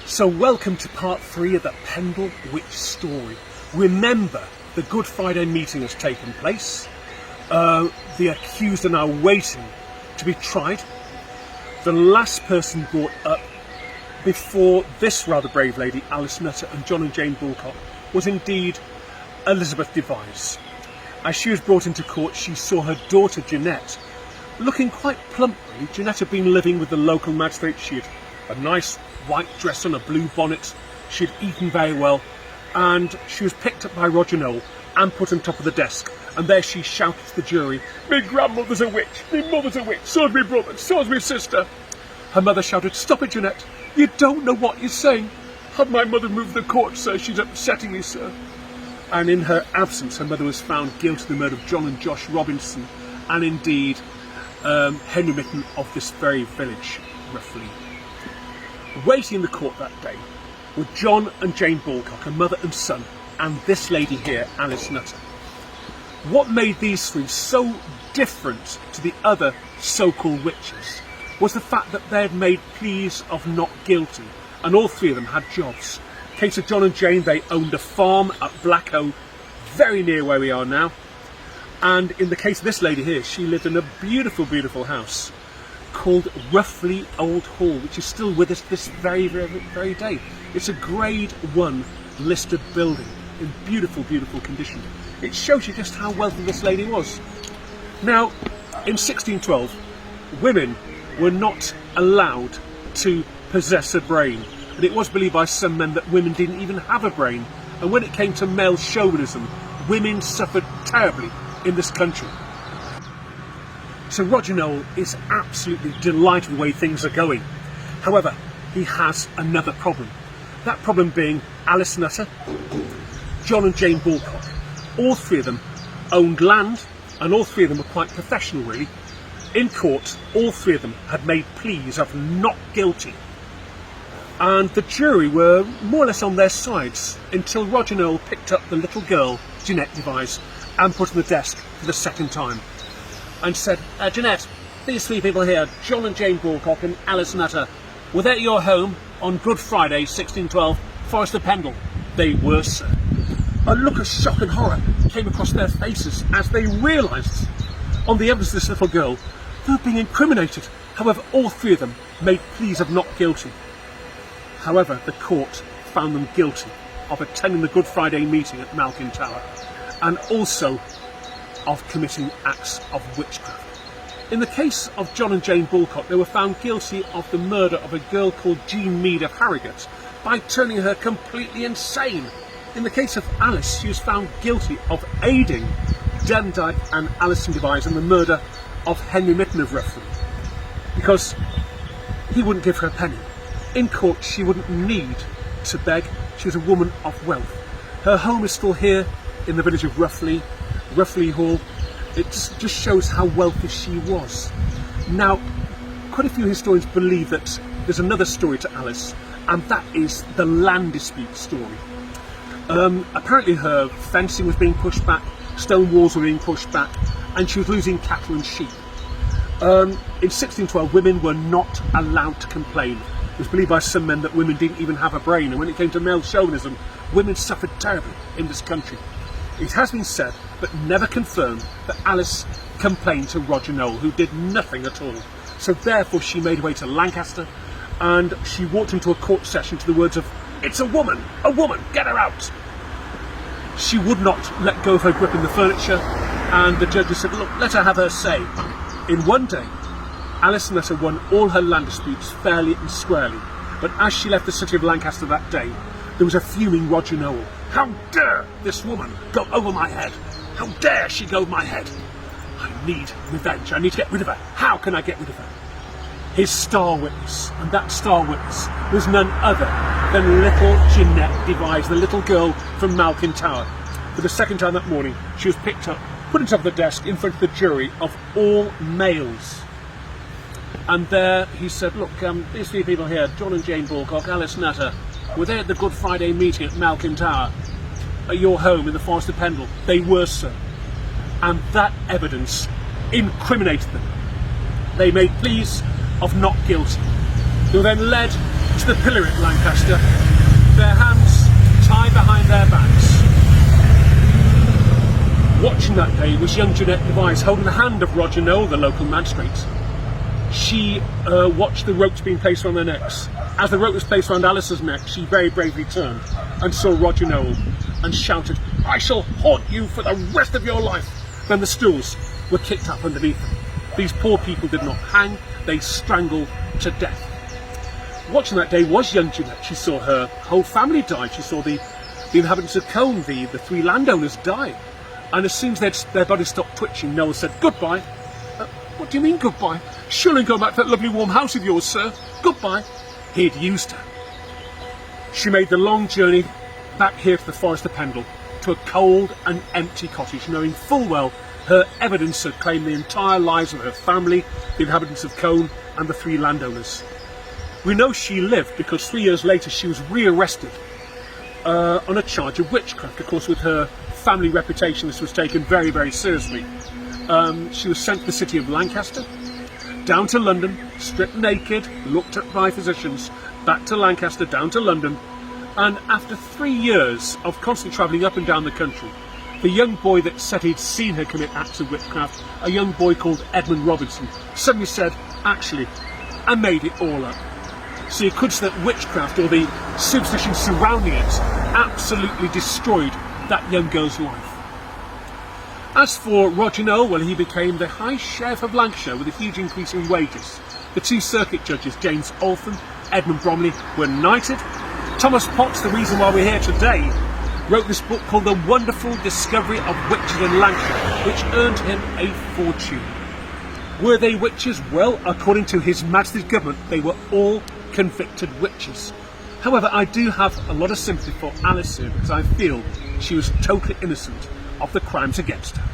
So welcome to part 3 of the Pendle Witch story. Remember, the Good Friday meeting has taken place. The accused are now waiting to be tried. The last person brought up before this rather brave lady, Alice Nutter, and John and Jane Bulcock, was indeed Elizabeth Devise. As she was brought into court, she saw her daughter Jeanette looking quite plump. Jeanette had been living with the local magistrate. She had a nice white dress on, a blue bonnet. She had eaten very well, and she was picked up by Roger Noel and put on top of the desk. And there she shouted to the jury, "Me grandmother's a witch, me mother's a witch, so's me brother, so's me sister." Her mother shouted, "Stop it, Jeanette, you don't know what you're saying. Had my mother moved the court, sir, she's upsetting me, sir." And in her absence, her mother was found guilty of the murder of John and Josh Robinson, and indeed Henry Mitten of this very village, roughly. Waiting in the court that day were John and Jane Bulcock, a mother and son, and this lady here, Alice Nutter. What made these three so different to the other so-called witches was the fact that they had made pleas of not guilty, and all three of them had jobs. In the case of John and Jane, they owned a farm at Blackhoe, very near where we are now. And in the case of this lady here, she lived in a beautiful, beautiful house called Roughly Old Hall, which is still with us this very, very, very day. It's a Grade 1 listed building in beautiful, beautiful condition. It shows you just how wealthy this lady was. Now, in 1612, women were not allowed to possess a brain, and it was believed by some men that women didn't even have a brain. And when it came to male chauvinism, women suffered terribly in this country. So Roger Noel is absolutely delighted with the way things are going. However, he has another problem. That problem being Alice Nutter, John and Jane Bulcock. All three of them owned land, and all three of them were quite professional, really. In court, all three of them had made pleas of not guilty. And the jury were more or less on their sides until Roger Noel picked up the little girl, Jeanette Devise, and put on the desk for the second time and said, "Jeanette, these three people here, John and Jane Bulcock and Alice Nutter, were they at your home on Good Friday, 1612, Forest of Pendle?" "They were, sir." A look of shock and horror came across their faces as they realised, on the evidence of this little girl, they were being incriminated. However, all three of them made pleas of not guilty. However, the court found them guilty of attending the Good Friday meeting at Malkin Tower, and also of committing acts of witchcraft. In the case of John and Jane Bulcock, they were found guilty of the murder of a girl called Jean Mead of Harrogate by turning her completely insane. In the case of Alice, she was found guilty of aiding Demdike and Alison Devise in the murder of Henry Mitten of Roughly, because he wouldn't give her a penny. In court, she wouldn't need to beg. She was a woman of wealth. Her home is still here in the village of Roughly Hall. It just shows how wealthy she was. Now, quite a few historians believe that there's another story to Alice, and that is the land dispute story. Apparently her fencing was being pushed back, stone walls were being pushed back, and she was losing cattle and sheep. In 1612, women were not allowed to complain. It was believed by some men that women didn't even have a brain, and when it came to male chauvinism, women suffered terribly in this country. It has been said, but never confirmed, that Alice complained to Roger Noel, who did nothing at all. So therefore she made her way to Lancaster, and she walked into a court session to the words of, "It's a woman, get her out." She would not let go of her grip in the furniture, and the judges said, "Look, let her have her say." In one day, Alice Nutter won all her land disputes fairly and squarely, but as she left the city of Lancaster that day, there was a fuming Roger Noel. "How dare this woman go over my head? How dare she go over my head? I need revenge. I need to get rid of her. How can I get rid of her?" His star witness, and that star witness was none other than little Jeanette Devise, the little girl from Malkin Tower. For the second time that morning, she was picked up, put on top of the desk in front of the jury of all males. And there he said, "Look, these three people here, John and Jane Bulcock, Alice Nutter, were they at the Good Friday meeting at Malkin Tower, at your home in the Forest of Pendle?" "They were, sir." And that evidence incriminated them. They made pleas of not guilty. They were then led to the pillar at Lancaster, their hands tied behind their backs. Watching that day was young Jeanette Device holding the hand of Roger Noel, the local magistrate. She watched the ropes being placed around their necks. As the rope was placed around Alice's neck, she very bravely turned and saw Roger Noel and shouted, "I shall haunt you for the rest of your life." Then the stools were kicked up underneath them. These poor people did not hang, they strangled to death. Watching that day was young Jeanette. She saw her whole family die. She saw the inhabitants of Colne, the 3 landowners, die. And as soon as their bodies stopped twitching, Noel said, "Goodbye." "What do you mean, goodbye? Surely go back to that lovely warm house of yours, sir. Goodbye." He'd used her. She made the long journey back here to the forest of Pendle, to a cold and empty cottage, knowing full well her evidence had claimed the entire lives of her family, the inhabitants of Colne, and the 3 landowners. We know she lived because 3 years later she was rearrested on a charge of witchcraft. Of course, with her family reputation, this was taken very, very seriously. She was sent to the city of Lancaster, down to London, stripped naked, looked at by physicians, back to Lancaster, down to London, and after 3 years of constantly travelling up and down the country, the young boy that said he'd seen her commit acts of witchcraft, a young boy called Edmund Robinson, suddenly said, "Actually, I made it all up." So you could say that witchcraft, or the superstition surrounding it, absolutely destroyed that young girl's life. As for Roger Noel, well, he became the High Sheriff of Lancashire with a huge increase in wages. The 2 circuit judges, James Altham, Edmund Bromley, were knighted. Thomas Potts, the reason why we're here today, wrote this book called The Wonderful Discovery of Witches in Lancashire, which earned him a fortune. Were they witches? Well, according to His Majesty's government, they were all convicted witches. However, I do have a lot of sympathy for Alice here because I feel she was totally innocent of the crimes against her.